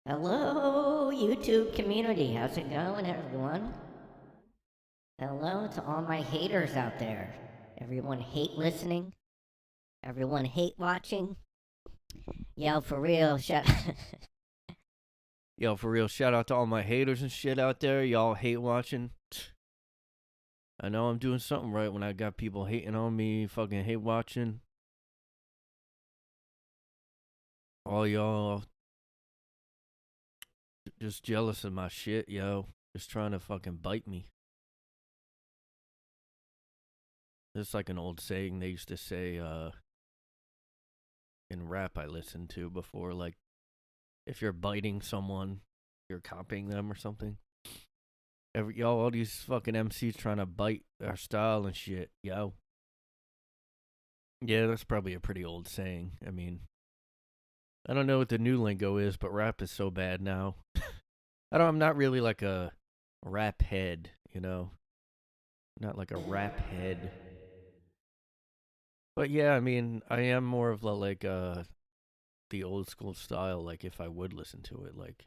Hello, YouTube community. How's it going, everyone? Hello to all my haters out there. Everyone hate listening. Everyone hate watching. Yo, for real, Yo, for real, shout out to all my haters and shit out there. Y'all hate watching. I know I'm doing something right when I got people hating on me, fucking hate watching. All y'all just jealous of my shit, yo. Just trying to fucking bite me. It's like an old saying they used to say in rap I listened to before, like, if you're biting someone, you're copying them or something. Y'all, all these fucking MCs trying to bite our style and shit, yo. Yeah, that's probably a pretty old saying. I mean, I don't know what the new lingo is, but rap is so bad now. I'm not really like a rap head, you know? Not like a rap head. But yeah, I mean, I am more of the old school style, like if I would listen to it. Like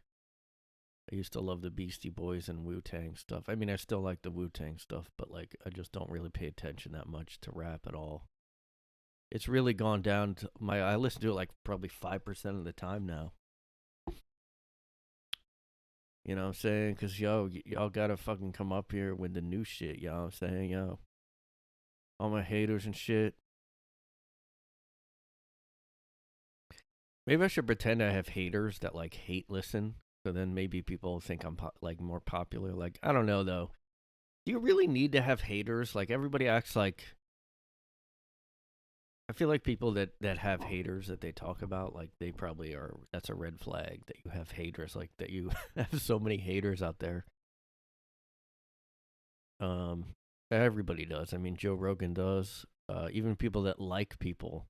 I used to love the Beastie Boys and Wu-Tang stuff. I mean, I still like the Wu-Tang stuff, but like I just don't really pay attention that much to rap at all. It's really gone down to I listen to it like probably 5% of the time now. You know what I'm saying? Because, yo, y'all gotta fucking come up here with the new shit, you know what I'm saying? Yo, all my haters and shit. Maybe I should pretend I have haters that, like, hate listen. So then maybe people think I'm, like, more popular. Like, I don't know, though. Do you really need to have haters? Like, everybody acts like. I feel like people that have haters that they talk about, like, they probably are. That's a red flag that you have haters, like, that you have so many haters out there. Um, Everybody does. I mean, Joe Rogan does. Even people that like people.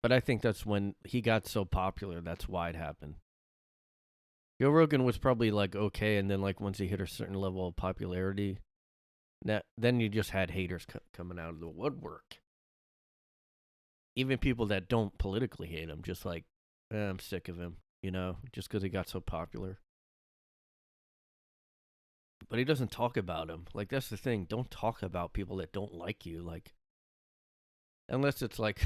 But I think that's when he got so popular. That's why it happened. Joe Rogan was probably like okay, and then like once he hit a certain level of popularity, then you just had haters coming out of the woodwork. Even people that don't politically hate him, just like I'm sick of him, you know, just because he got so popular. But he doesn't talk about him. Like that's the thing. Don't talk about people that don't like you. Like unless it's like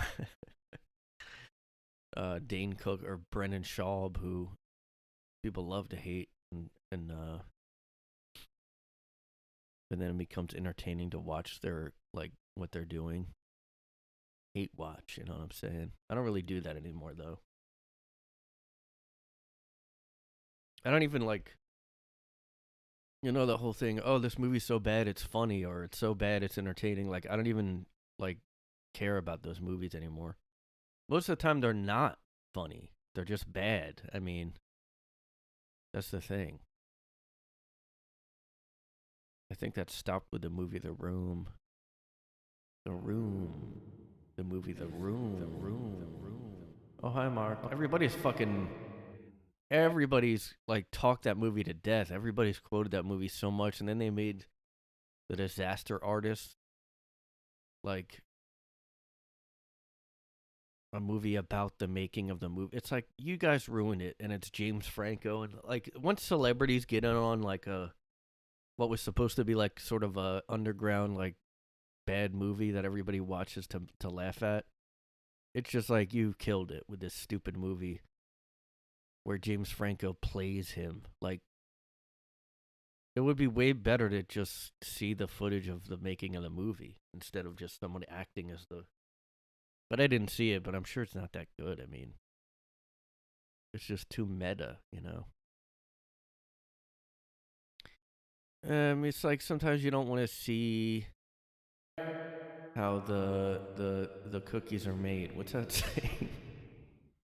Dane Cook or Brendan Schaub, who people love to hate, and then it becomes entertaining to watch their like what they're doing. Hate watch, you know what I'm saying? I don't really do that anymore though. I don't even like the whole thing. Oh, this movie's so bad it's funny, or it's so bad it's entertaining. Like I don't even like care about those movies anymore. Most of the time they're not funny. They're just bad. I mean, that's the thing. I think that stopped with the movie The Room. The Room. The movie The Room. The Room. The Room. Oh, hi, Mark. Everybody's like talked that movie to death. Everybody's quoted that movie so much, and then they made The Disaster Artist like a movie about the making of the movie. It's like you guys ruined it, and it's James Franco, and like once celebrities get in on like a what was supposed to be like sort of a underground like bad movie that everybody watches to laugh at, it's just like you killed it with this stupid movie where James Franco plays him. Like it would be way better to just see the footage of the making of the movie instead of just someone acting as the. But I didn't see it, but I'm sure it's not that good. I mean, it's just too meta, you know. It's like sometimes you don't want to see how the cookies are made. What's that saying?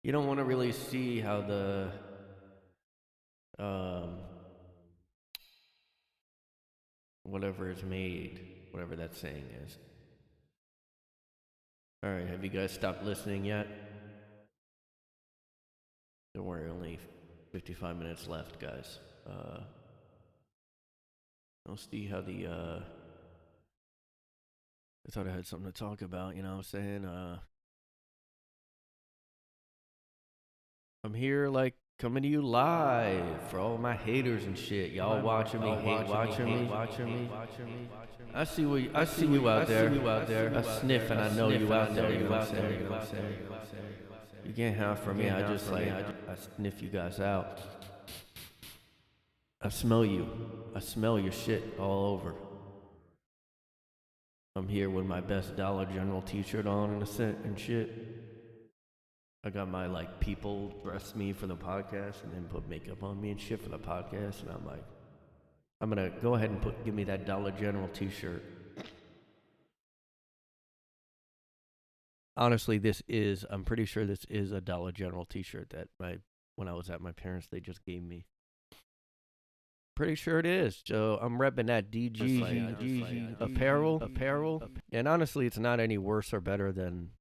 You don't want to really see how the um whatever is made, whatever that saying is. All right, have you guys stopped listening yet? Don't worry, only 55 minutes left, guys. I'll see how the I thought I had something to talk about, you know what I'm saying? I'm here like Coming to you live for all my haters and shit. Y'all watching me, watching me. I see you out there. I sniff and I know you out there. You know what I'm saying? You can't hide from me. I just like I sniff you guys out. I smell you. I smell your shit all over. I'm here with my best Dollar General T-shirt on and shit. I got my like people dress me for the podcast and then put makeup on me and shit for the podcast, and I'm like, I'm gonna go ahead and give me that Dollar General T-shirt. Honestly, I'm pretty sure this is a Dollar General T-shirt that when I was at my parents, they just gave me. Pretty sure it is. So I'm repping that DG apparel. And honestly, it's not any worse or better than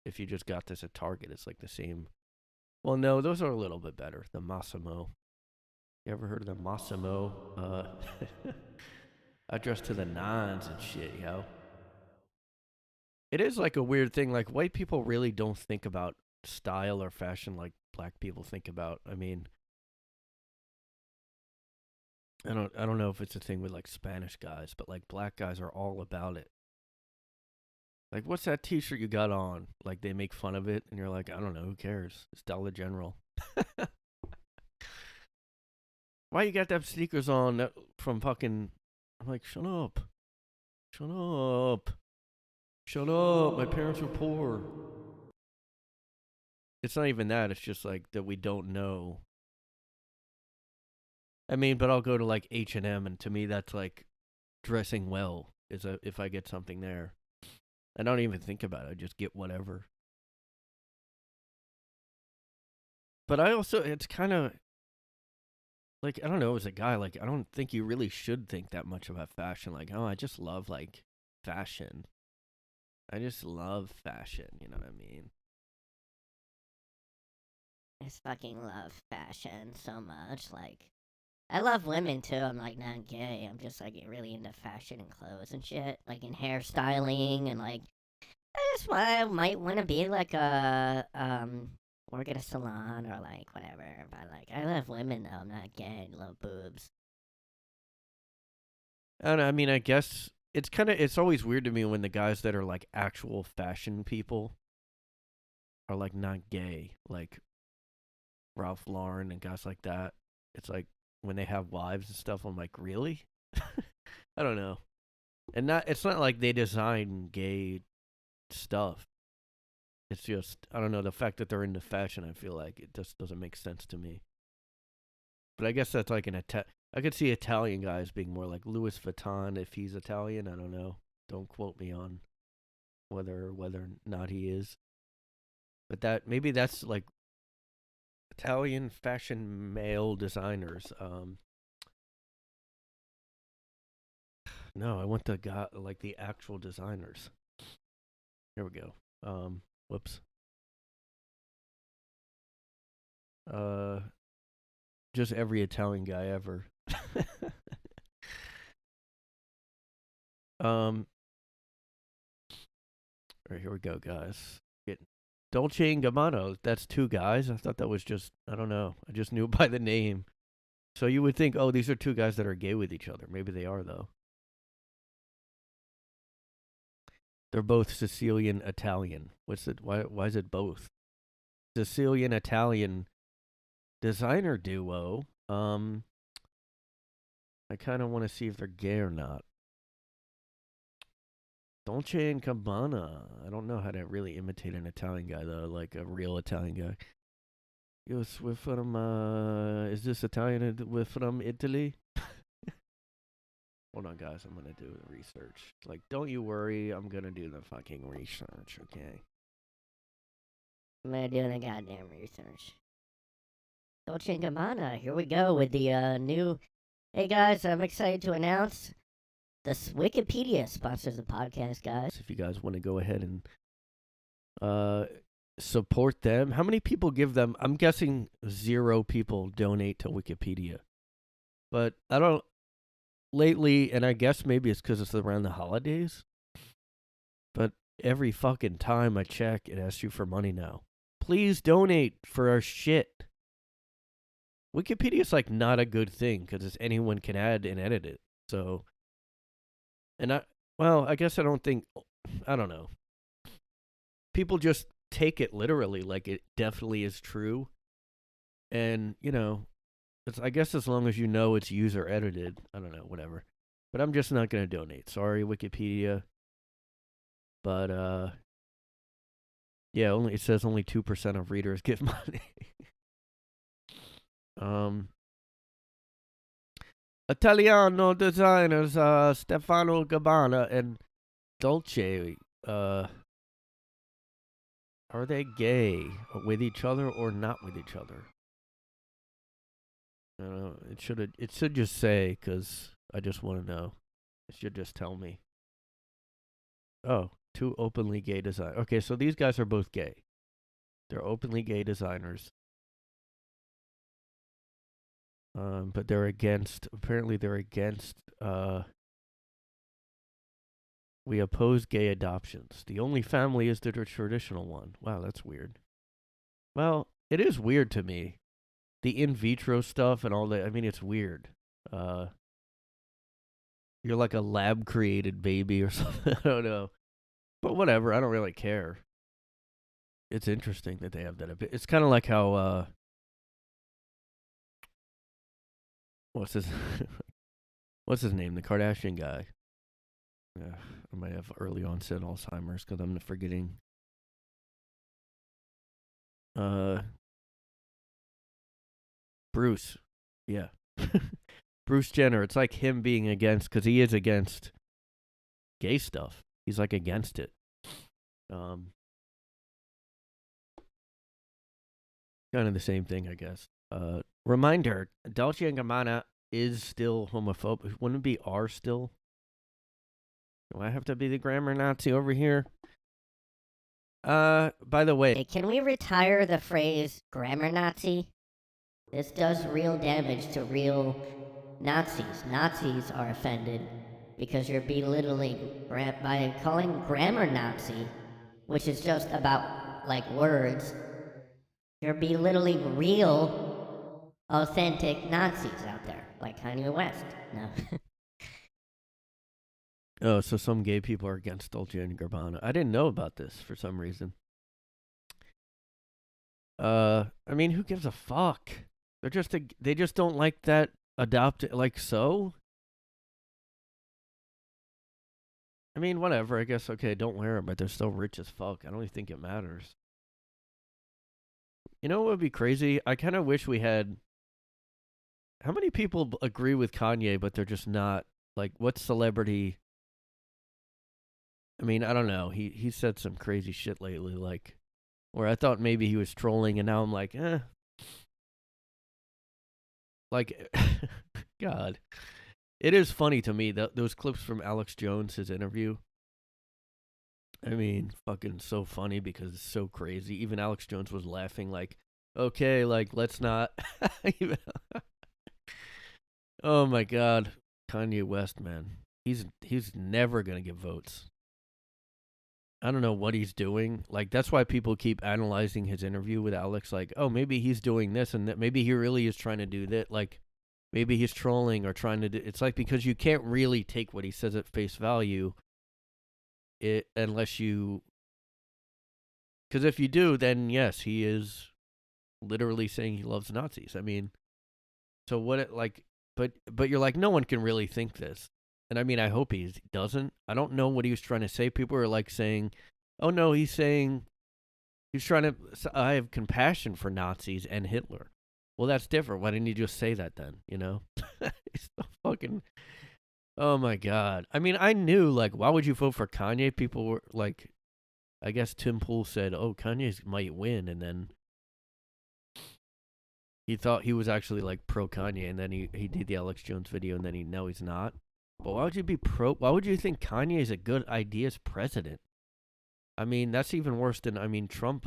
if you just got this at Target. It's like the same. Well, no, those are a little bit better. The Massimo. You ever heard of the Massimo? I dress to the nines and shit, yo. It is like a weird thing. Like, white people really don't think about style or fashion like black people think about. I mean, I don't know if it's a thing with like Spanish guys, but like black guys are all about it. Like, what's that T-shirt you got on? Like, they make fun of it, and you're like, I don't know, who cares? It's Dollar General. Why you got them sneakers on from fucking... I'm like, shut up. Shut up. Shut up. My parents were poor. It's not even that. It's just like that we don't know. I mean, but I'll go to like H&M, and to me that's like dressing well if I get something there. I don't even think about it. I just get whatever. But I also, it's kind of, like, I don't know, as a guy, like, I don't think you really should think that much about fashion. Like, oh, I just love, like, fashion. I just love fashion, you know what I mean? I just fucking love fashion so much. Like, I love women too. I'm like not gay. I'm just like really into fashion and clothes and shit. Like in hairstyling and like, I just might want to be like a work at a salon or like whatever. But like, I love women though. I'm not gay. I love boobs. And I mean, I guess it's always weird to me when the guys that are like actual fashion people are like not gay, like Ralph Lauren and guys like that. It's like when they have wives and stuff, I'm like, really? I don't know. And it's not like they design gay stuff. It's just, I don't know, the fact that they're into fashion, I feel like it just doesn't make sense to me. But I guess that's like I could see Italian guys being more like Louis Vuitton if he's Italian. I don't know. Don't quote me on whether or not he is. But maybe that's like Italian fashion male designers. No, I want the actual designers. Here we go. Whoops. Just every Italian guy ever. All right, here we go, guys. Dolce and Gabbana. That's two guys. I thought that was just, I don't know. I just knew by the name. So you would think, oh, these are two guys that are gay with each other. Maybe they are, though. They're both Sicilian Italian. Why is it both? Sicilian Italian designer duo. I kind of want to see if they're gay or not. Dolce and Gabbana. I don't know how to really imitate an Italian guy though, like a real Italian guy. Yes, we're from. Is this Italian from Italy? Hold on, guys. I'm gonna do the research. Like, don't you worry. I'm gonna do the fucking research. Okay. I'm gonna do the goddamn research. Dolce & Gabbana, here we go with the new... Hey guys, I'm excited to announce this Wikipedia sponsors the podcast, guys. If you guys want to go ahead and support them, how many people give them? I'm guessing 0 people donate to Wikipedia. But I don't... Lately, and I guess maybe it's because it's around the holidays, but every fucking time I check, it asks you for money now. Please donate for our shit. Wikipedia's like not a good thing because anyone can add and edit it. So, and I guess I don't think, I don't know. People just take it literally, like it definitely is true. And, I guess as long as you know it's user edited, I don't know, whatever. But I'm just not going to donate. Sorry, Wikipedia. But, yeah, it says only 2% of readers give money. Italiano designers Stefano Gabbana and Dolce, are they gay with each other or not with each other? It should just say, because I just want to know. It should just tell me. Oh, 2 openly gay designers. Okay, so these guys are both gay. They're openly gay designers. But apparently they're against, we oppose gay adoptions. The only family is the traditional one. Wow, that's weird. Well, it is weird to me. The in vitro stuff and all that, I mean, it's weird. You're like a lab created baby or something. I don't know. But whatever, I don't really care. It's interesting that they have that. It's kind of like how, what's his name? The Kardashian guy. I might have early onset Alzheimer's because I'm forgetting. Bruce. Yeah. Bruce Jenner. It's like him being against, because he is against gay stuff. He's like against it. Kind of the same thing, I guess. Reminder, Dolce & Gabbana is still homophobic. Wouldn't it be R still? Do I have to be the grammar Nazi over here? By the way, Hey, can we retire the phrase grammar Nazi? This does real damage to real Nazis. Nazis are offended because you're belittling by calling grammar Nazi, which is just about like words. You're belittling real, authentic Nazis out there, like Kanye West. No. oh, so some gay people are against Dolce & Gabbana. I didn't know about this for some reason. I mean, who gives a fuck? They just don't like that adopted, like, so? I mean, whatever, I guess, okay, don't wear them, but they're still rich as fuck. I don't even think it matters. You know what would be crazy? I kind of wish we had... How many people agree with Kanye, but they're just not, like, what celebrity... I mean, I don't know. He said some crazy shit lately, like, where I thought maybe he was trolling, and now I'm like, Like, God. It is funny to me, that those clips from Alex Jones, his interview. I mean, fucking so funny because it's so crazy. Even Alex Jones was laughing like, okay, like, let's not. Oh my God. Kanye West, man. He's never going to get votes. I don't know what he's doing. Like, that's why people keep analyzing his interview with Alex. Like, oh, maybe he's doing this and that. Maybe he really is trying to do that. Like, maybe he's trolling or trying to do. It's like, because you can't really take what he says at face value. Unless you. Because if you do, then yes, he is literally saying he loves Nazis. I mean, so what it like. But you're like, no one can really think this. And I mean, I hope he doesn't. I don't know what he was trying to say. People are like saying, oh no, he's trying to, I have compassion for Nazis and Hitler. Well, that's different. Why didn't you just say that then? You know? It's so fucking, oh my God. I mean, I knew, like, why would you vote for Kanye? People were like, I guess Tim Pool said, oh, Kanye might win. And then he thought he was actually like pro Kanye. And then he did the Alex Jones video and then he's not. But why would you be why would you think Kanye is a good idea as president? I mean, that's even worse than, I mean, Trump,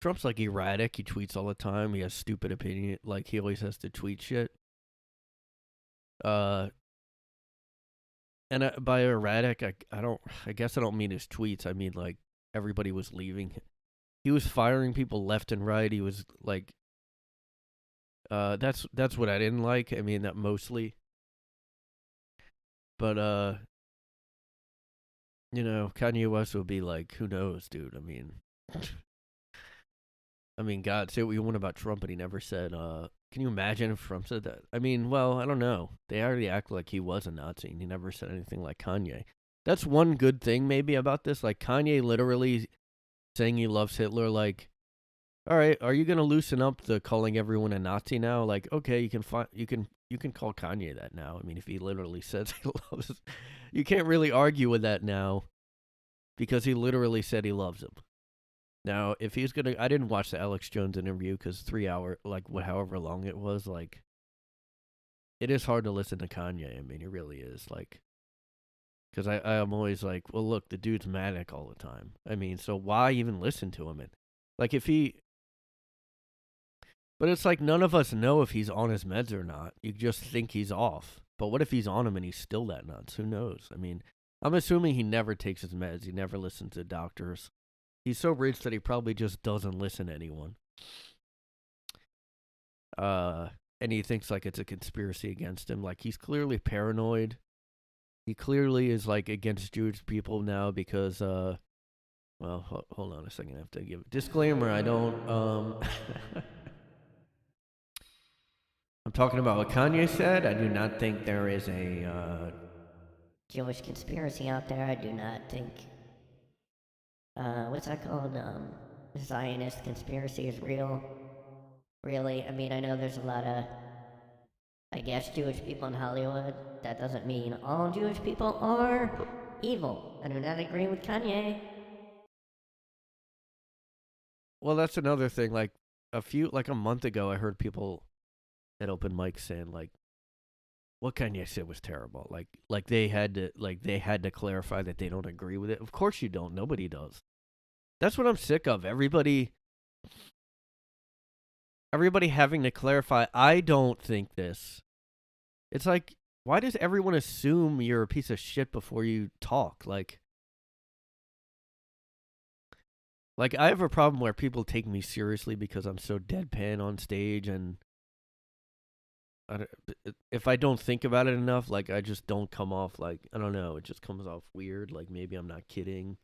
Trump's like erratic. He tweets all the time. He has stupid opinion. Like, he always has to tweet shit. And by erratic, I guess I don't mean his tweets. I mean, like, everybody was leaving. He was firing people left and right. He was, like, That's what I didn't like. I mean, that mostly. But Kanye West would be like, who knows, dude? I mean, God, say what you want about Trump, but he never said. Can you imagine if Trump said that? I mean, well, I don't know. They already act like he was a Nazi, and he never said anything like Kanye. That's one good thing maybe about this. Like Kanye literally saying he loves Hitler. Like, all right, are you gonna loosen up the calling everyone a Nazi now? Like, okay, you can call Kanye that now. I mean, if he literally says he loves, you can't really argue with that now because he literally said he loves him. Now, if he's gonna, I didn't watch the Alex Jones interview because 3 hour, like however long it was, like, it is hard to listen to Kanye. I mean, it really is, like, because I'm always like, well, look, the dude's manic all the time. I mean, so why even listen to him? And like, but it's like none of us know if he's on his meds or not. You just think he's off. But what if he's on them and he's still that nuts? Who knows? I mean, I'm assuming he never takes his meds. He never listens to doctors. He's so rich that he probably just doesn't listen to anyone. And he thinks like it's a conspiracy against him. Like he's clearly paranoid. He clearly is like against Jewish people now because well, hold on a second. I have to give a disclaimer. I don't I'm talking about what Kanye said. I do not think there is a Jewish conspiracy out there. I do not think. What's that called? Zionist conspiracy is real. Really? I mean, I know there's a lot of, I guess, Jewish people in Hollywood. That doesn't mean all Jewish people are evil. I do not agree with Kanye. Well, that's another thing. Like a month ago, I heard people at open mics saying like, what Kanye said was terrible. Like they had to clarify that they don't agree with it. Of course you don't. Nobody does. That's what I'm sick of. Everybody having to clarify. I don't think this. It's like, why does everyone assume you're a piece of shit before you talk? Like I have a problem where people take me seriously because I'm so deadpan on stage, and if I don't think about it enough, like I just don't come off like, I don't know, it just comes off weird, like maybe I'm not kidding.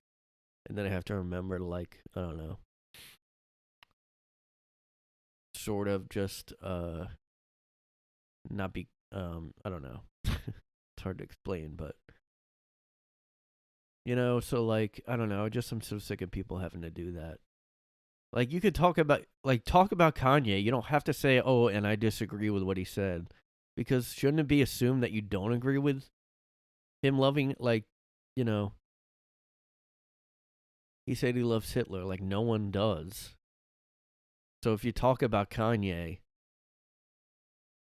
And then I have to remember to like, I don't know, sort of just not be I don't know. It's hard to explain, but so like, I don't know, I'm so sick of people having to do that. Like you could talk about Kanye. You don't have to say, "Oh, and I disagree with what he said." Because shouldn't it be assumed that you don't agree with him loving, like, he said he loves Hitler, like no one does. So if you talk about Kanye,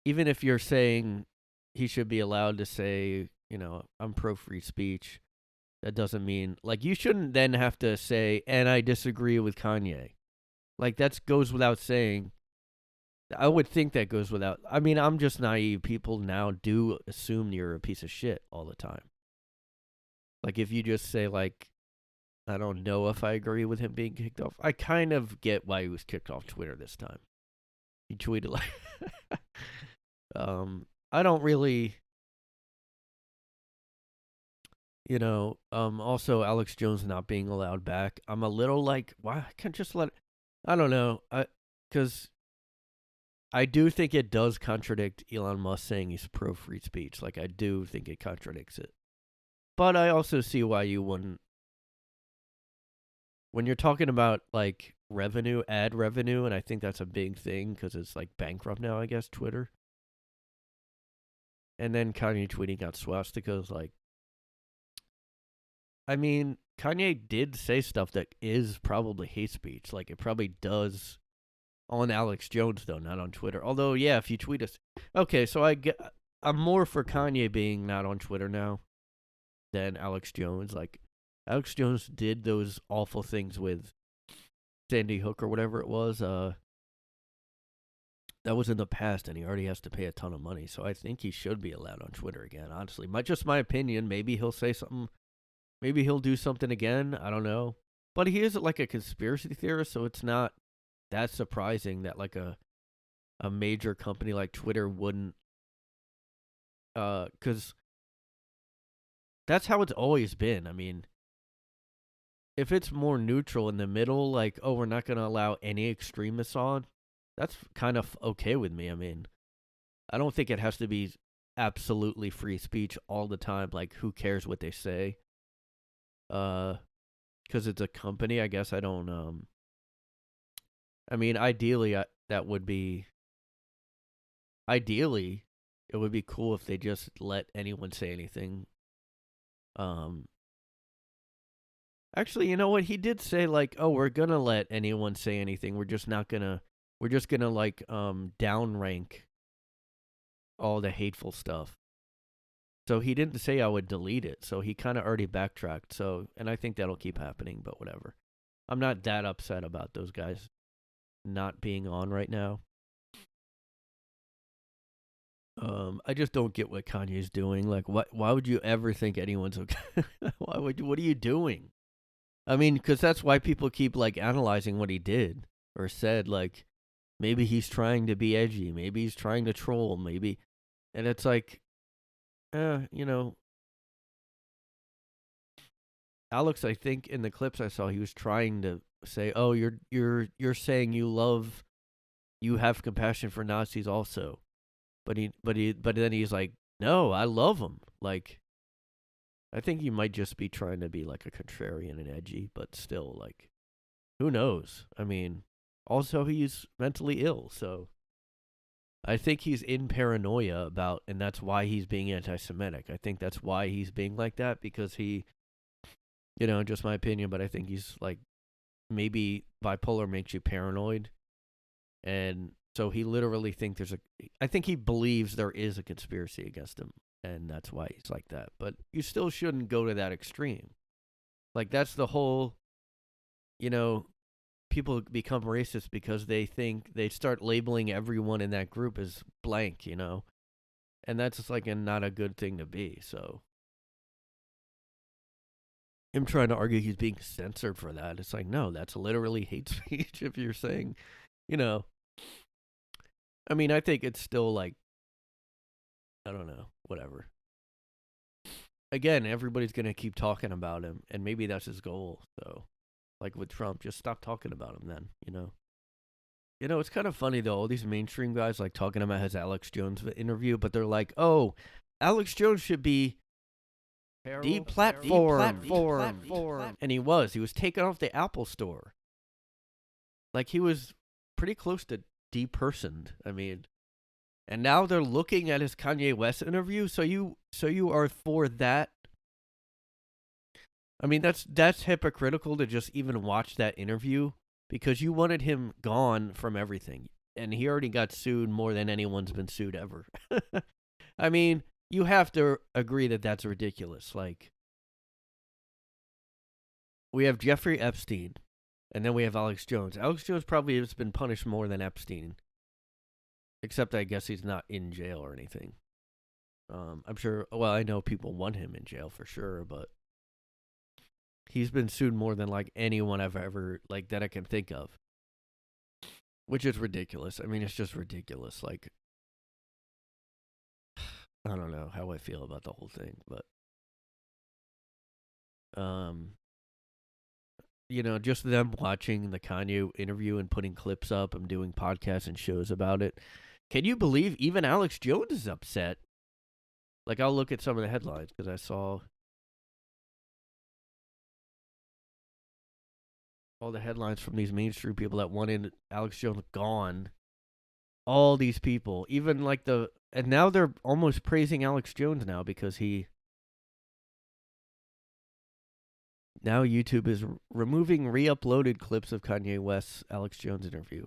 even if you're saying he should be allowed to say, I'm pro free speech, that doesn't mean, like, you shouldn't then have to say, and I disagree with Kanye. Like, that goes without saying. I would think that goes without. I mean, I'm just naive. People now do assume you're a piece of shit all the time. Like, if you just say, like, I don't know if I agree with him being kicked off. I kind of get why he was kicked off Twitter this time. He tweeted like, I don't really, also Alex Jones not being allowed back. I'm a little like, why I can't just let, I don't know, because I do think it does contradict Elon Musk saying he's pro free speech. Like, I do think it contradicts it. But I also see why you wouldn't. When you're talking about, like, ad revenue, and I think that's a big thing because it's, like, bankrupt now, I guess, Twitter. And then Kanye tweeting out swastikas, like, I mean, Kanye did say stuff that is probably hate speech. Like, it probably does on Alex Jones, though, not on Twitter. Although, yeah, if you tweet us. Okay, so I'm more for Kanye being not on Twitter now than Alex Jones. Like, Alex Jones did those awful things with Sandy Hook or whatever it was. That was in the past, and he already has to pay a ton of money. So I think he should be allowed on Twitter again, honestly. Just my opinion. Maybe he'll say something. Maybe he'll do something again. I don't know. But he is like a conspiracy theorist, so it's not that surprising that like a a major company like Twitter wouldn't, because that's how it's always been. I mean, if it's more neutral in the middle, like, oh, we're not going to allow any extremists on, that's kind of okay with me. I mean, I don't think it has to be absolutely free speech all the time. Like, who cares what they say? Because it's a company, I guess I don't, I mean, ideally, that would be, ideally, it would be cool if they just let anyone say anything. Actually, you know what? He did say, like, oh, we're gonna let anyone say anything. We're just gonna like downrank all the hateful stuff. So he didn't say I would delete it. So he kind of already backtracked. So, and I think that'll keep happening, but whatever. I'm not that upset about those guys not being on right now. I just don't get what Kanye's doing. Like, why would you ever think anyone's okay? What are you doing? I mean, because that's why people keep, like, analyzing what he did or said. Like, maybe he's trying to be edgy. Maybe he's trying to troll. Maybe. And it's like, you know, Alex, I think in the clips I saw, he was trying to say, oh, you're saying you have compassion for Nazis also. But then he's like, no, I love them. Like, I think he might just be trying to be like a contrarian and edgy, but still, like, who knows? I mean, also he's mentally ill, so I think he's in paranoia about, and that's why he's being anti-Semitic. I think that's why he's being like that, because he, just my opinion, but I think he's like, maybe bipolar makes you paranoid, and so he literally I think he believes there is a conspiracy against him, and that's why he's like that. But you still shouldn't go to that extreme. Like, that's the whole, people become racist because they think they start labeling everyone in that group as blank, and that's just like not a good thing to be. So him trying to argue he's being censored for that, it's like, no, that's literally hate speech. If you're saying, I mean, I think it's still like, I don't know, whatever. Again, everybody's going to keep talking about him, and maybe that's his goal. So, like with Trump, just stop talking about him then, It's kind of funny, though, all these mainstream guys, like, talking about his Alex Jones interview, but they're like, oh, Alex Jones should be deplatformed. And he was taken off the Apple Store. Like, he was pretty close to depersoned. I mean, and now they're looking at his Kanye West interview. So you are for that? I mean, that's hypocritical to just even watch that interview, because you wanted him gone from everything, and he already got sued more than anyone's been sued ever. I mean, you have to agree that that's ridiculous. Like, we have Jeffrey Epstein, and then we have Alex Jones. Alex Jones probably has been punished more than Epstein. Except I guess he's not in jail or anything. I'm sure, well, I know people want him in jail for sure, but he's been sued more than, like, anyone I've ever, like, that I can think of. Which is ridiculous. I mean, it's just ridiculous. Like, I don't know how I feel about the whole thing, but just them watching the Kanye interview and putting clips up and doing podcasts and shows about it. Can you believe even Alex Jones is upset? Like, I'll look at some of the headlines, because I saw all the headlines from these mainstream people that wanted Alex Jones gone. All these people, even like and now they're almost praising Alex Jones now, because now YouTube is removing re-uploaded clips of Kanye West's Alex Jones interview.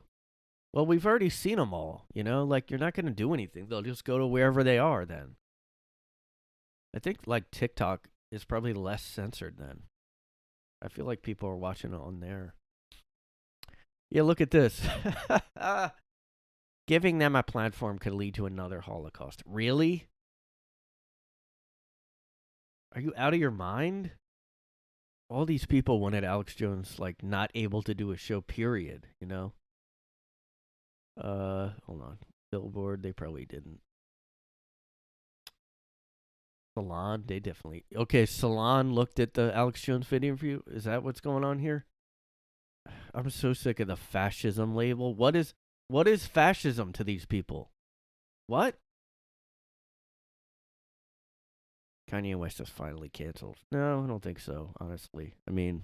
Well, we've already seen them all, like, you're not going to do anything. They'll just go to wherever they are then. I think, like, TikTok is probably less censored then. I feel like people are watching it on there. Yeah, look at this. Giving them a platform could lead to another Holocaust. Really? Are you out of your mind? All these people wanted Alex Jones, like, not able to do a show, period, hold on. Billboard, they probably didn't. Salon, they definitely. Okay, Salon looked at the Alex Jones video review. Is that what's going on here? I'm so sick of the fascism label. What is fascism to these people? What? Kanye West is finally canceled. No, I don't think so, honestly. I mean,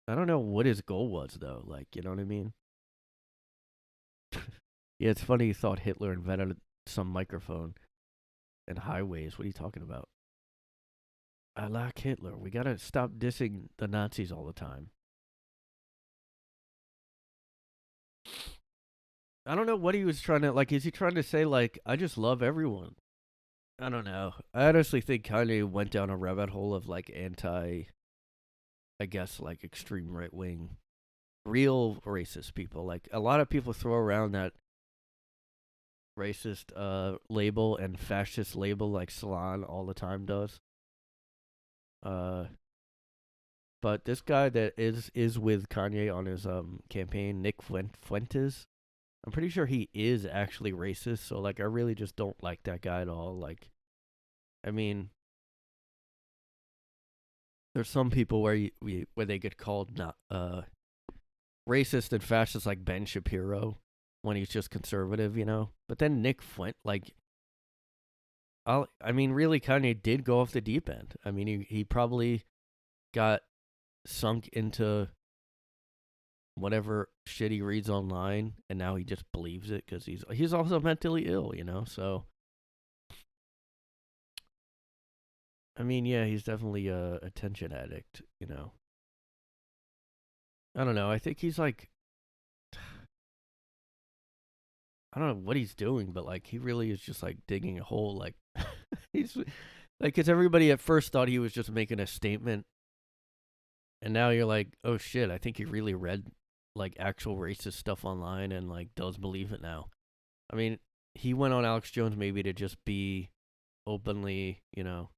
I don't know what his goal was, though. Like, you know what I mean? Yeah, it's funny he thought Hitler invented some microphone and highways. What are you talking about? I like Hitler. We gotta stop dissing the Nazis all the time. I don't know what he was trying to, like, is he trying to say, like, I just love everyone? I don't know. I honestly think Kanye went down a rabbit hole of, like, I guess, like, extreme right wing, real racist people. Like, a lot of people throw around that racist label and fascist label like Salon all the time does. But this guy that is with Kanye on his campaign, Nick Fuentes, I'm pretty sure he is actually racist. So like, I really just don't like that guy at all. Like, I mean, there's some people where where they get called not racist and fascist, like Ben Shapiro, when he's just conservative, you know. But then Nick Fuentes, like, I mean, really, Kanye did go off the deep end. I mean, he probably got sunk into whatever shit he reads online, and now he just believes it because he's also mentally ill, you know. So, I mean, yeah, he's definitely a attention addict, you know. I don't know. I think he's like, I don't know what he's doing, but like he really is just like digging a hole. Like he's like, because everybody at first thought he was just making a statement, and now you're like, oh shit, I think he really read like actual racist stuff online and like does believe it now. I mean, he went on Alex Jones maybe to just be openly, you know,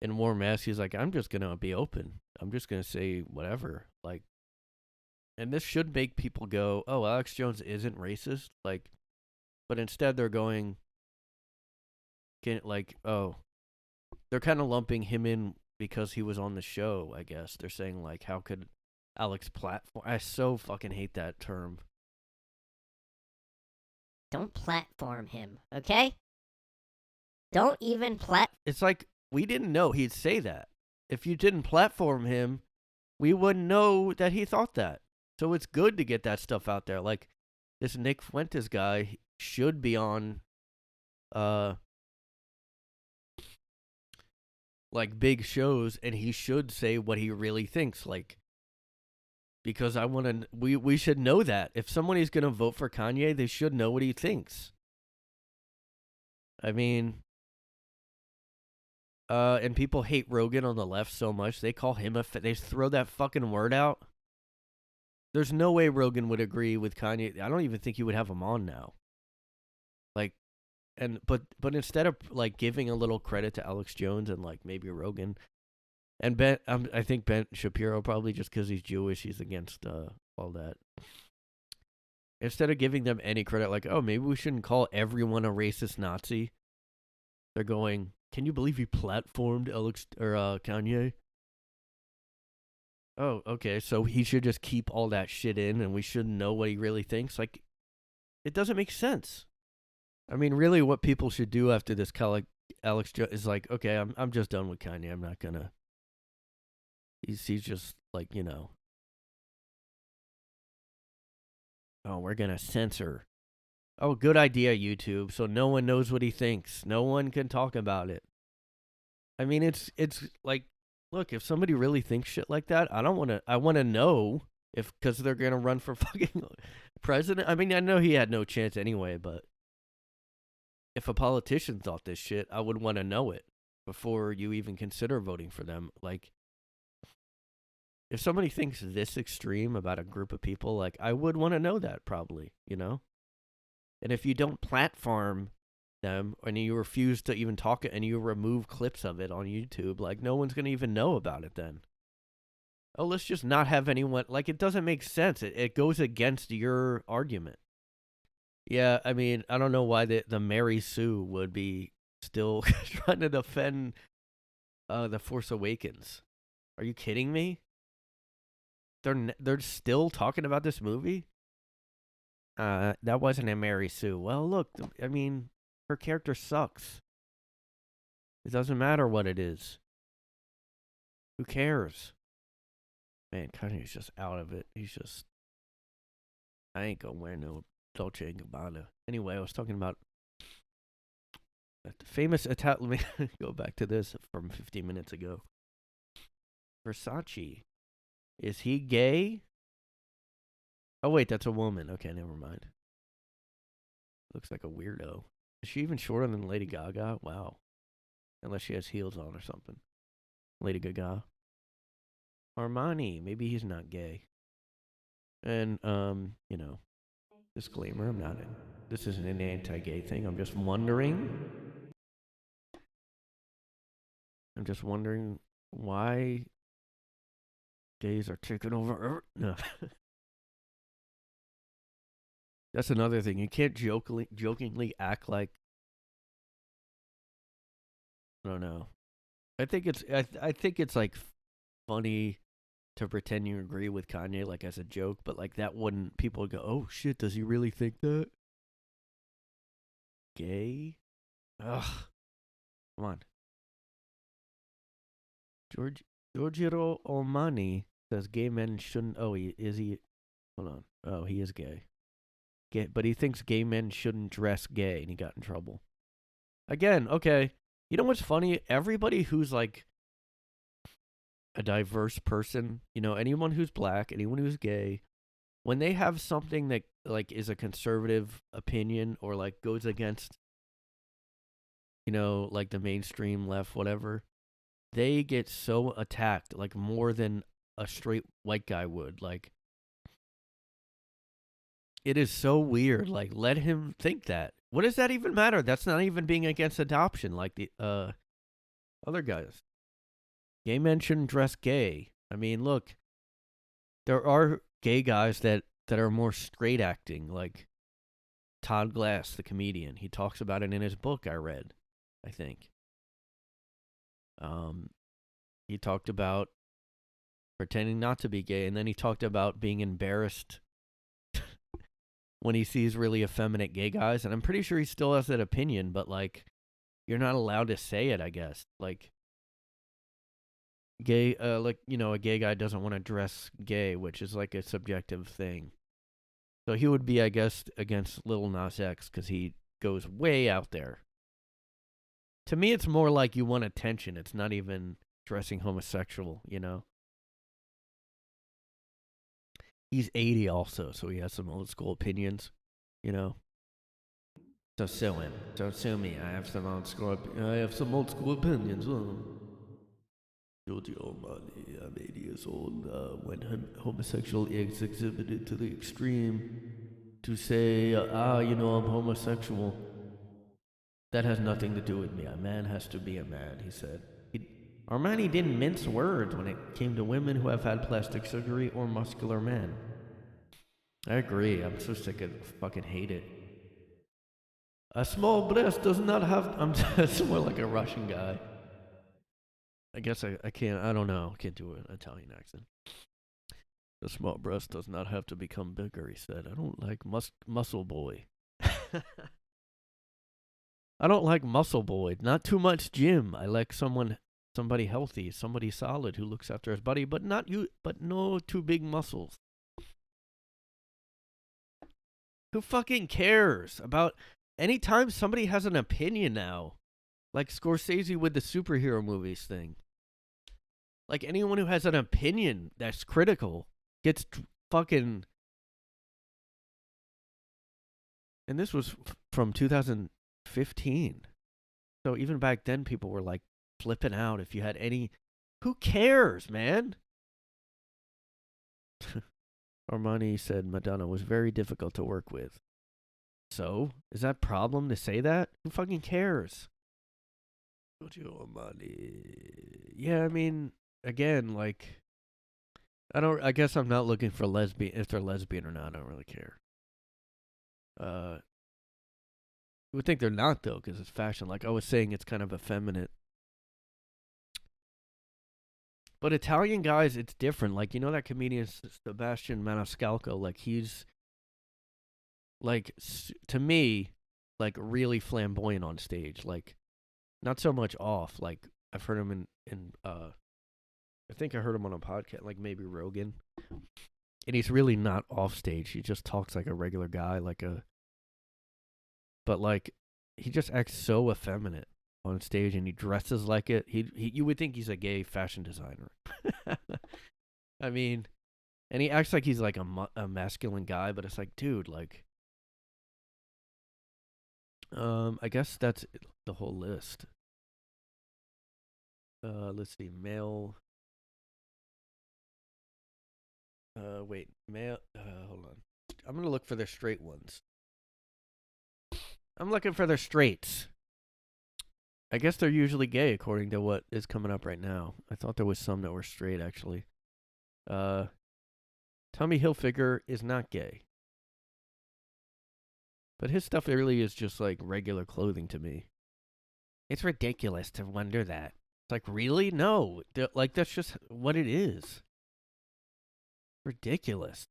in warm ass. He's like, I'm just gonna be open. I'm just gonna say whatever. Like, and this should make people go, oh, Alex Jones isn't racist. Like, but instead they're going, like, oh, they're kind of lumping him in because he was on the show, I guess. They're saying, like, how could Alex platform? I so fucking hate that term. Don't platform him, okay? Don't even It's like, we didn't know he'd say that. If you didn't platform him, we wouldn't know that he thought that. So it's good to get that stuff out there. Like, this Nick Fuentes guy should be on, like, big shows, and he should say what he really thinks. Like, because we should know that. If somebody's going to vote for Kanye, they should know what he thinks. I mean, and people hate Rogan on the left so much, they call him they throw that fucking word out. There's no way Rogan would agree with Kanye. I don't even think he would have him on now. Like, but instead of like giving a little credit to Alex Jones and like maybe Rogan and I think Ben Shapiro, probably just because he's Jewish, he's against all that. Instead of giving them any credit, like, oh, maybe we shouldn't call everyone a racist Nazi, they're going, can you believe he platformed Kanye? Oh, okay, so he should just keep all that shit in and we shouldn't know what he really thinks? Like, it doesn't make sense. I mean, really what people should do after this Alex Jones is like, okay, I'm just done with Kanye. I'm not gonna... He's just like, you know... Oh, we're gonna censor. Oh, good idea, YouTube, so no one knows what he thinks. No one can talk about it. I mean, it's like... Look, if somebody really thinks shit like that, I want to know because they're going to run for fucking president. I mean, I know he had no chance anyway, but if a politician thought this shit, I would want to know it before you even consider voting for them. Like, if somebody thinks this extreme about a group of people, like, I would want to know that probably, you know? And if you don't platform them and you refuse to even talk it and you remove clips of it on YouTube, like, no one's going to even know about it then. oh, let's just not have anyone. Like, it doesn't make sense. It goes against your argument. Yeah, I mean, I don't know why the Mary Sue would be still trying to defend The Force Awakens. Are you kidding me? They're still talking about this movie? That wasn't a Mary Sue. Well, look, I mean, her character sucks. It doesn't matter what it is. Who cares? Man, Kanye's just out of it. He's just, I ain't gonna wear no Dolce & Gabbana. Anyway, I was talking about the famous Italian. Let me go back to this from 15 minutes ago. Versace. Is he gay? Oh, wait, that's a woman. Okay, never mind. Looks like a weirdo. Is she even shorter than Lady Gaga? Wow. Unless she has heels on or something. Lady Gaga. Armani. Maybe he's not gay. And, you know, disclaimer, I'm not. This isn't an anti-gay thing. I'm just wondering why gays are taking over. No. That's another thing. You can't jokingly act like, I don't know. I think it's like funny to pretend you agree with Kanye, like, as a joke, but like that wouldn't, people would go, oh shit, does he really think that? Gay? Ugh. Come on. Giorgio Armani says gay men shouldn't. Oh, is he? Hold on. Oh, he is gay. But he thinks gay men shouldn't dress gay, and he got in trouble. Again, okay. You know what's funny? Everybody who's like a diverse person, you know, anyone who's black, anyone who's gay, when they have something that like is a conservative opinion or like goes against, you know, like the mainstream left, whatever, they get so attacked, like more than a straight white guy would. Like, it is so weird. Like, let him think that. What does that even matter? That's not even being against adoption like the other guys. Gay men shouldn't dress gay. I mean, look, there are gay guys that are more straight acting, like Todd Glass, the comedian. He talks about it in his book I read, I think. He talked about pretending not to be gay, and then he talked about being embarrassed when he sees really effeminate gay guys, and I'm pretty sure he still has that opinion, but like, you're not allowed to say it, I guess. Like, gay, like, you know, a gay guy doesn't want to dress gay, which is like a subjective thing. So he would be, I guess, against Lil Nas X because he goes way out there. To me, it's more like you want attention. It's not even dressing homosexual, you know? He's 80 also, so he has some old school opinions, you know? Don't sue him. Don't sue me. I have some old school opinions. Giorgio Armani, I'm 80 years old. When homosexual is exhibited to the extreme, to say, you know, I'm homosexual, that has nothing to do with me. A man has to be a man, he said. Armani didn't mince words when it came to women who have had plastic surgery or muscular men. I agree. I'm so sick of fucking hate it. A small breast does not have. I'm just more like a Russian guy. I guess I can't. I don't know. I can't do an Italian accent. A small breast does not have to become bigger, he said. I don't like muscle boy. I don't like muscle boy. Not too much gym. I like somebody healthy, somebody solid who looks after his body, but no too big muscles. Who fucking cares about anytime somebody has an opinion now? Like Scorsese with the superhero movies thing. Like, anyone who has an opinion that's critical gets fucking. And this was from 2015. So even back then, people were like flipping out if you had any. Who cares, man? Armani said Madonna was very difficult to work with. So, is that a problem to say that? Who fucking cares? Armani. Yeah, I mean, again, like, I guess I'm not looking for lesbian. If they're lesbian or not, I don't really care. You would think they're not though, because it's fashion. Like I was saying, it's kind of effeminate. But Italian guys, it's different. Like you know that comedian Sebastian Maniscalco. Like he's like to me, like really flamboyant on stage. Like not so much off. Like I've heard him in I think I heard him on a podcast, like maybe Rogan. And he's really not off stage. He just talks like a regular guy, but like he just acts so effeminate on stage, and he dresses like it. He you would think he's a gay fashion designer. I mean, and he acts like he's like a masculine guy, but it's like, dude, like, I guess that's the whole list. Let's see, male. Wait, male. Hold on. I'm gonna look for their straight ones. I'm looking for their straights. I guess they're usually gay, according to what is coming up right now. I thought there was some that were straight, actually. Tommy Hilfiger is not gay. But his stuff really is just like regular clothing to me. It's ridiculous to wonder that. It's like, really? No. Like, that's just what it is. Ridiculous.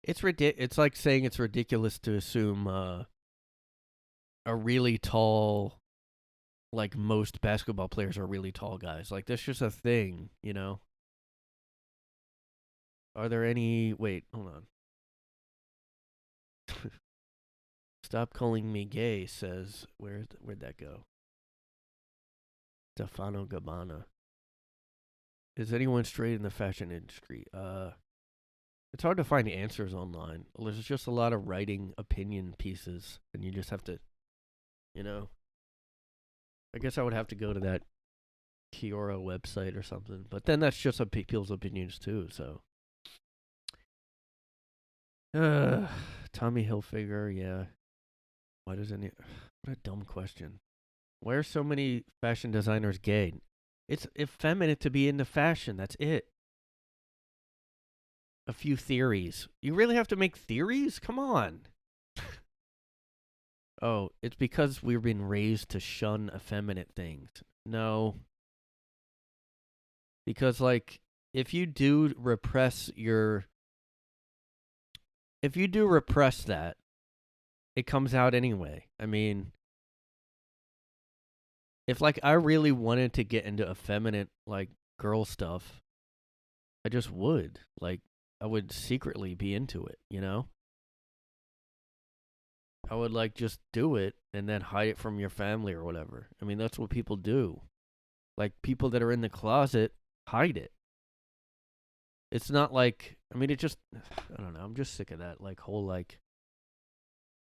It's like saying it's ridiculous to assume a really tall, like most basketball players are really tall guys. Like, that's just a thing, you know? Are there any. Wait, hold on. Stop calling me gay, says. Where'd that go? Stefano Gabbana. Is anyone straight in the fashion industry? It's hard to find answers online. There's just a lot of writing opinion pieces, and you just have to, you know. I guess I would have to go to that Kiora website or something, but then that's just people's opinions too. So, Tommy Hilfiger, yeah. Why does any? What a dumb question. Why are so many fashion designers gay? It's effeminate to be into fashion. That's it. A few theories. You really have to make theories? Come on. Oh, it's because we've been raised to shun effeminate things. No. Because, like, if you do repress that, it comes out anyway. I mean, if, like, I really wanted to get into effeminate, like, girl stuff, I just would. Like, I would secretly be into it, you know? I would like just do it and then hide it from your family or whatever. I mean, that's what people do. Like people that are in the closet hide it. It's not like I mean, it just I don't know. I'm just sick of that like whole like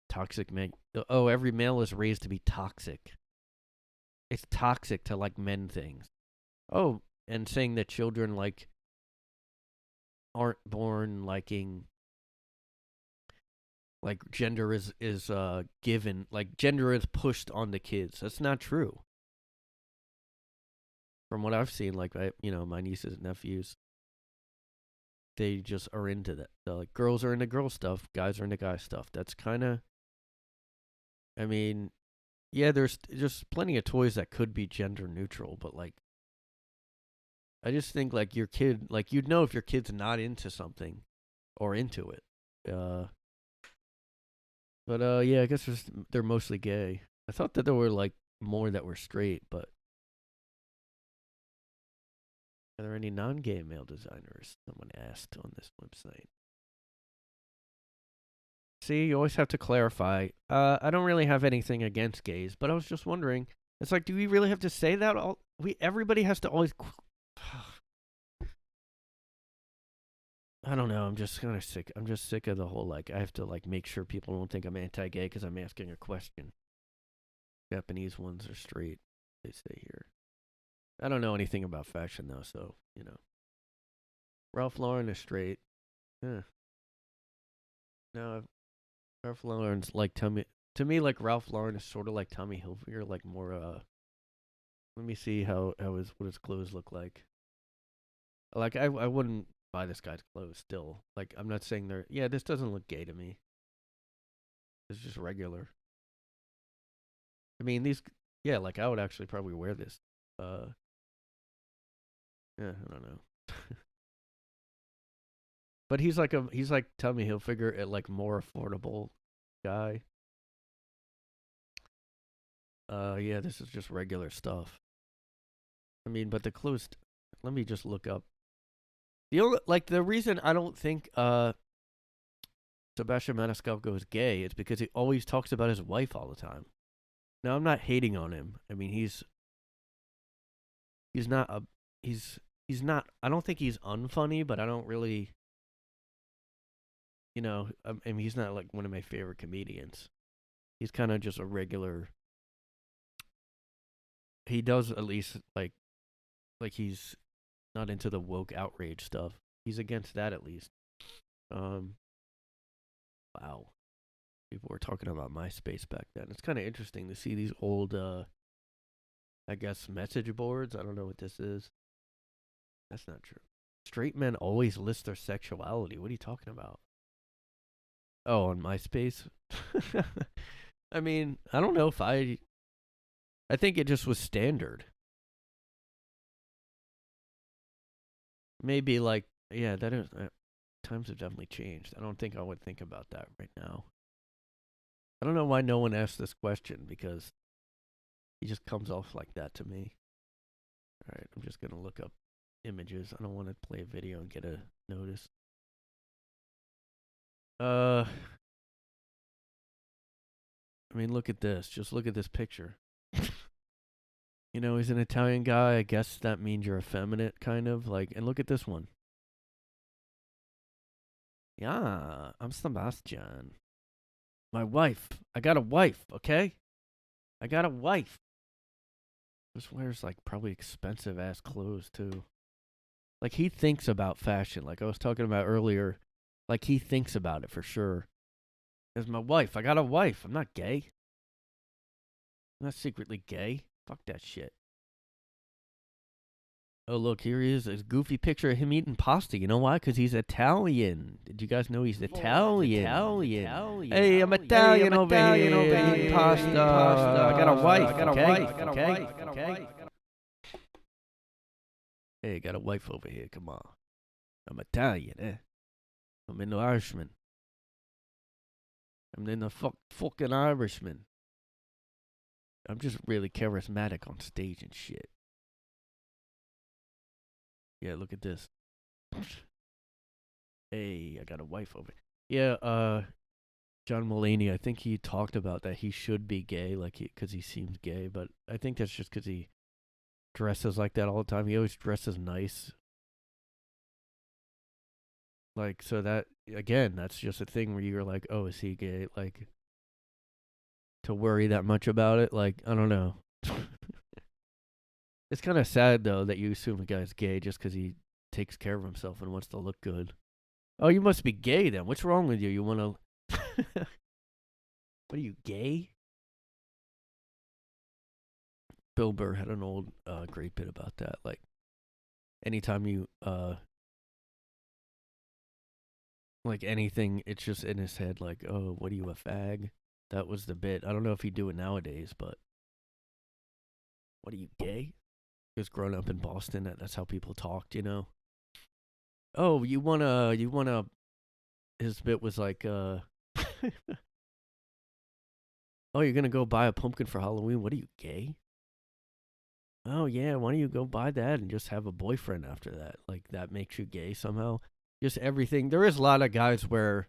toxic man. Oh, every male is raised to be toxic. It's toxic to like men things. Oh, and saying that children like aren't born liking like gender is given, like gender is pushed on the kids. That's not true. From what I've seen, like my nieces and nephews, they just are into that. Like girls are into girl stuff, guys are into guy stuff. That's kind of, I mean, yeah, there's just plenty of toys that could be gender neutral, but like, I just think like your kid, like you'd know if your kid's not into something or into it. But yeah, I guess they're mostly gay. I thought that there were like more that were straight, but are there any non-gay male designers? Someone asked on this website. See, you always have to clarify. I don't really have anything against gays, but I was just wondering. It's like, do we really have to say that? Everybody has to always. I don't know. I'm just kind of sick. I'm just sick of the whole like. I have to like make sure people don't think I'm anti-gay because I'm asking a question. Japanese ones are straight. They say here. I don't know anything about fashion though, so you know. Ralph Lauren is straight. Yeah. No, Ralph Lauren's like to me like Ralph Lauren is sort of like Tommy Hilfiger, like more let me see what his clothes look like. Like I wouldn't buy this guy's clothes still. Like I'm not saying they're this doesn't look gay to me. It's just regular. I mean these like I would actually probably wear this. Yeah, I don't know. But he's like tell me he'll figure it like more affordable guy. Yeah, this is just regular stuff. I mean, but the clothes. Let me just look up. The reason I don't think Sebastian Maniscalco is gay is because he always talks about his wife all the time. Now I'm not hating on him. I mean he's not he's not. I don't think he's unfunny, but I don't really. I mean he's not like one of my favorite comedians. He's kind of just a regular. He does at least like he's not into the woke outrage stuff. He's against that at least. Wow. People were talking about MySpace back then. It's kind of interesting to see these old, I guess, message boards. I don't know what this is. That's not true. Straight men always list their sexuality. What are you talking about? Oh, on MySpace? I mean, I don't know if I think it just was standard. Maybe that is. Times have definitely changed. I don't think I would think about that right now. I don't know why no one asked this question because he just comes off like that to me. All right, I'm just gonna look up images. I don't want to play a video and get a notice. I mean, look at this. Just look at this picture. He's an Italian guy. I guess that means you're effeminate, kind of. And look at this one. Yeah, I'm Sebastian. My wife. I got a wife, okay? I got a wife. This wears, probably expensive-ass clothes, too. He thinks about fashion. Like I was talking about earlier. He thinks about it for sure. There's my wife. I got a wife. I'm not gay. I'm not secretly gay. Fuck that shit. Oh, look, here he is. A goofy picture of him eating pasta. You know why? Because he's Italian. Did you guys know he's Italian? Hey, I'm Italian over here. Eating pasta. I got a wife. Okay. Hey, I got a wife over here. Come on. I'm Italian, eh? I'm in the Irishman. I'm in the fucking Irishman. I'm just really charismatic on stage and shit. Yeah, look at this. Hey, I got a wife over. Yeah, John Mulaney, I think he talked about that he should be gay, because he seems gay, but I think that's just because he dresses like that all the time. He always dresses nice. So that, again, that's just a thing where you're like, oh, is he gay? To worry that much about it, I don't know. It's kind of sad, though, that you assume a guy's gay just because he takes care of himself and wants to look good. Oh, you must be gay, then. What's wrong with you? You want to... What are you, gay? Bill Burr had an old great bit about that. Anytime you... anything, it's just in his head, oh, what are you, a fag? That was the bit. I don't know if he'd do it nowadays, but... What are you, gay? He was growing up in Boston. That's how people talked, Oh, you wanna... His bit was oh, you're gonna go buy a pumpkin for Halloween? What are you, gay? Oh, yeah, why don't you go buy that and just have a boyfriend after that? That makes you gay somehow? Just everything. There is a lot of guys where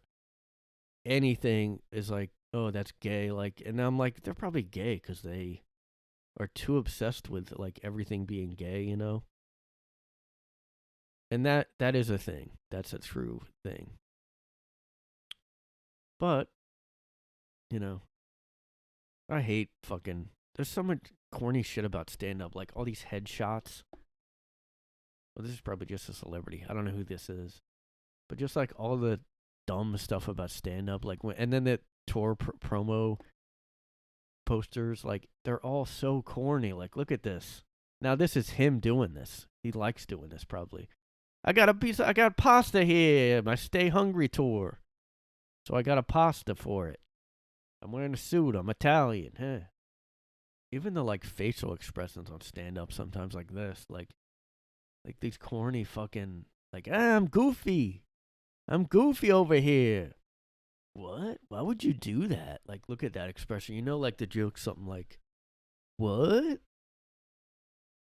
anything is oh, that's gay. And I'm they're probably gay because they... are too obsessed with everything being gay, And that is a thing. That's a true thing. But, I hate fucking... There's so much corny shit about stand-up. All these headshots. Well, this is probably just a celebrity. I don't know who this is. But just all the dumb stuff about stand-up. And then the tour promo posters, they're all so corny. Look at this. Now, this is him doing this. He likes doing this, probably. I got pasta here. My Stay Hungry tour. So I got a pasta for it. I'm wearing a suit. I'm Italian. Huh? Even the like facial expressions on stand up sometimes like this, like these corny fucking like, I'm goofy. I'm goofy over here. What? Why would you do that? Like, look at that expression. You know, like the joke, something like, what?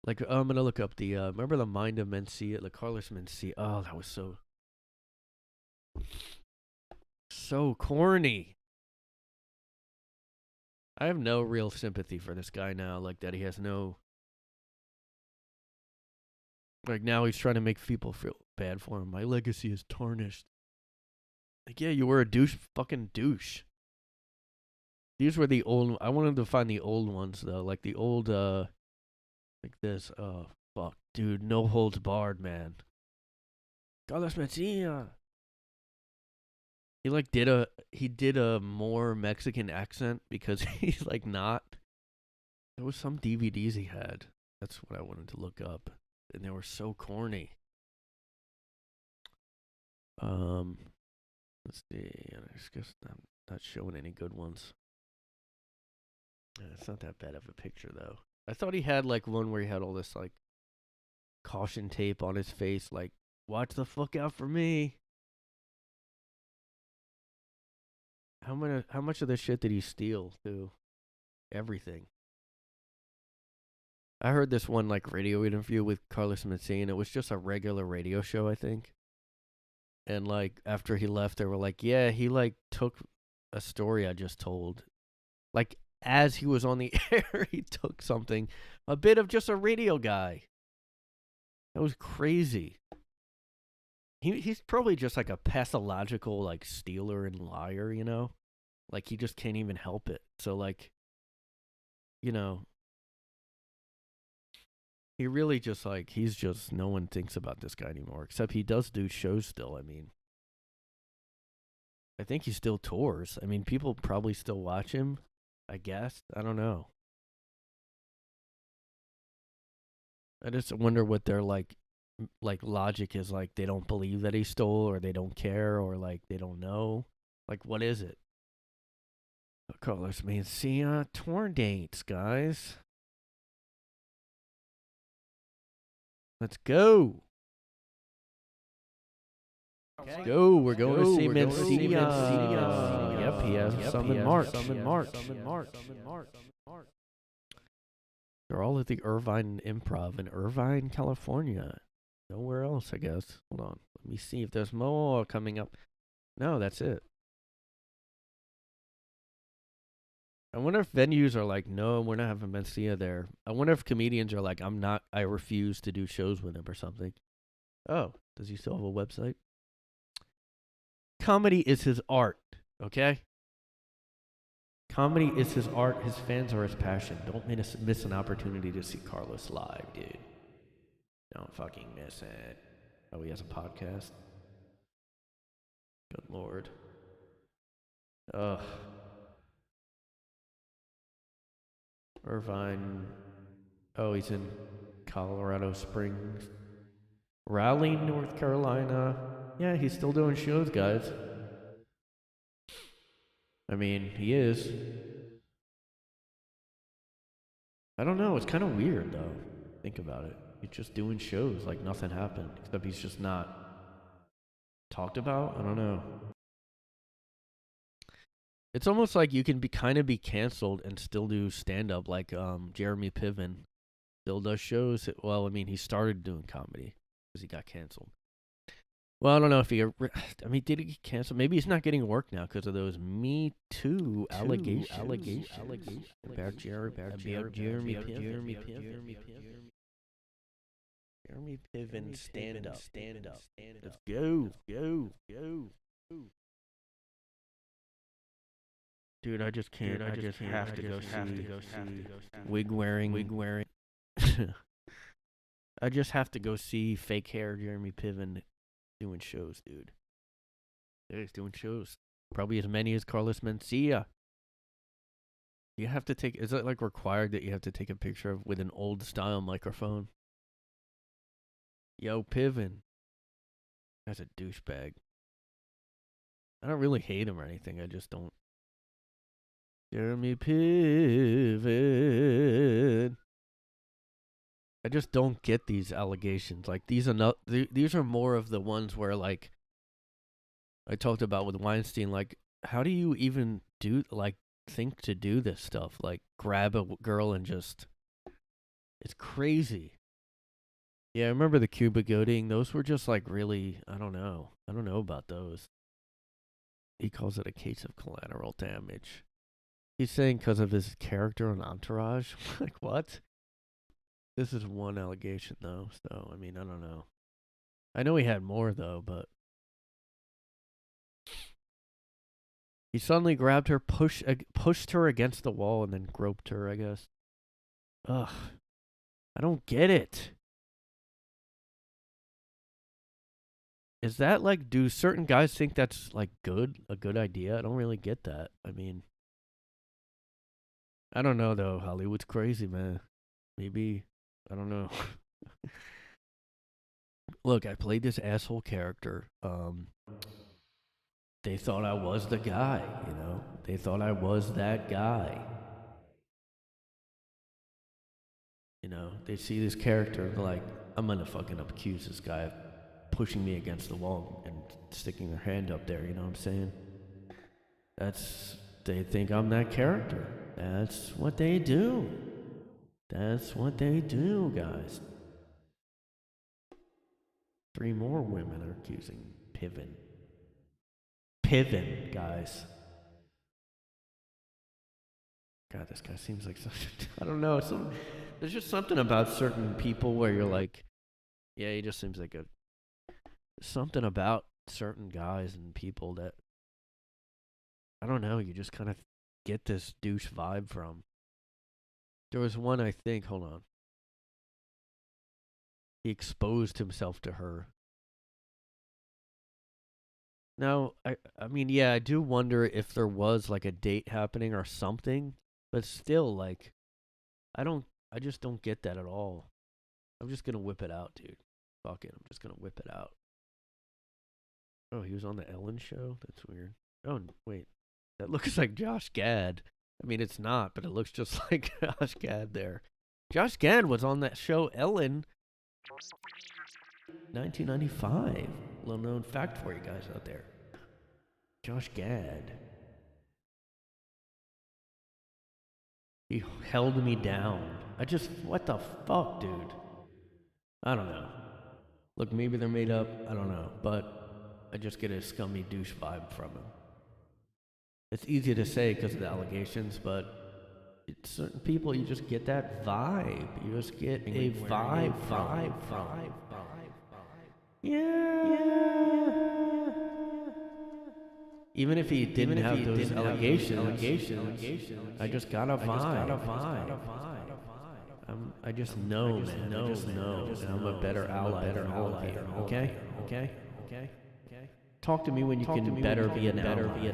Like, I'm gonna look up the remember the Mind of Mencia, the Carlos Mencia. Oh, that was so corny. I have no real sympathy for this guy now. Like that, he has no. Like now, he's trying to make people feel bad for him. My legacy is tarnished. Like, yeah, you were a fucking douche. These were the old. I wanted to find the old ones though, like the old, like this. Oh fuck, dude, no holds barred, man. Carlos Mencia. He did a more Mexican accent because he's like not. There was some DVDs he had. That's what I wanted to look up, and they were so corny. Let's see. I guess I'm not showing any good ones. It's not that bad of a picture though. I thought he had like one where he had all this like caution tape on his face, like watch the fuck out for me. How much of this shit did he steal too? Everything. I heard this one like radio interview with Carlos Mencia, and it was just a regular radio show, I think. And like after he left, they were like, yeah, he like took a story I just told. Like as he was on the air, he took something, a bit of just a radio guy. That was crazy. He's probably just like a pathological like stealer and liar, you know? Like he just can't even help it. So like, you know, he really just like, he's just, no one thinks about this guy anymore, except he does do shows still. I mean, I think he still tours. I mean, people probably still watch him, I guess. I don't know. I just wonder what their like logic is. Like they don't believe that he stole, or they don't care, or like they don't know. Like what is it? Carlos Mencia tour dates, guys. Let's go. Let's go. We're going to see Mencia. Yep, he has some in March. They're all at the Irvine Improv in Irvine, California. Nowhere else, I guess. Hold on. Let me see if there's more coming up. No, that's it. I wonder if venues are like, no, we're not having Mencia there. I wonder if comedians are like, I refuse to do shows with him or something. Oh, does he still have a website? Comedy is his art, okay? Comedy is his art. His fans are his passion. Don't miss an opportunity to see Carlos live, dude. Don't fucking miss it. Oh, he has a podcast? Good Lord. Ugh. Irvine. Oh, he's in Colorado Springs. Raleigh, North Carolina. Yeah, he's still doing shows, guys. I mean, he is. I don't know. It's kind of weird, though. Think about it. He's just doing shows like nothing happened, except he's just not talked about. I don't know. It's almost like you can be canceled and still do stand up, like Jeremy Piven still does shows. Well, I mean, he started doing comedy because he got canceled. Well, I don't know if he. I mean, did he get canceled? Maybe he's not getting work now because of those Me Too allegations. About Jeremy Piven. Jeremy Piven stand up. Let's go. Dude, I just can't. I just have to go see wig wearing. I just have to go see fake hair Jeremy Piven doing shows, dude. Yeah, he's doing shows. Probably as many as Carlos Mencia. You have to take. Is it like required that you have to take a picture with an old style microphone? Yo, Piven. Guy's a douchebag. I don't really hate him or anything. I just don't. Jeremy Piven. I just don't get these allegations. Like these are more of the ones where like I talked about with Weinstein. Like, how do you even think to do this stuff? Like, grab a girl and just. It's crazy. Yeah, I remember the Cuba goading. Those were just like really. I don't know. I don't know about those. He calls it a case of collateral damage. He's saying because of his character on Entourage. Like, what? This is one allegation, though. So, I mean, I don't know. I know he had more, though, but. He suddenly grabbed her, pushed her against the wall, and then groped her, I guess. Ugh. I don't get it. Is that like, do certain guys think that's like a good idea? I don't really get that. I mean, I don't know though. Hollywood's crazy, man. Maybe, I don't know. Look, I played this asshole character. They thought I was the guy, you know? They thought I was that guy. You know, they see this character and they're like, I'm gonna fucking accuse this guy of pushing me against the wall and sticking their hand up there, you know what I'm saying? They think I'm that character. That's what they do. That's what they do, guys. 3 more women are accusing Piven. Piven, guys. God, this guy seems like such I don't know. There's just something about certain people where you're like, yeah, he just seems like something about certain guys and people that, I don't know, you just kind of get this douche vibe from. There was one, I think, hold on. He exposed himself to her. Now, I mean, yeah, I do wonder if there was like a date happening or something, but still, like, I just don't get that at all. I'm just gonna whip it out, dude. Fuck it, I'm just gonna whip it out. Oh, he was on the Ellen show? That's weird. Oh, wait. That looks like Josh Gad. I mean, it's not, but it looks just like Josh Gad there. Josh Gad was on that show, Ellen, 1995. Little known fact for you guys out there. Josh Gad. He held me down. What the fuck, dude? I don't know. Look, maybe they're made up. I don't know. But I just get a scummy douche vibe from him. It's easy to say because of the allegations, but certain people, you just get that vibe. You just get a vibe. Yeah. Even if he didn't have those allegations, I just got a vibe. I just know, man. I just know. And I'm a better ally than all of you. Okay? Talk to me when you can better be an ally.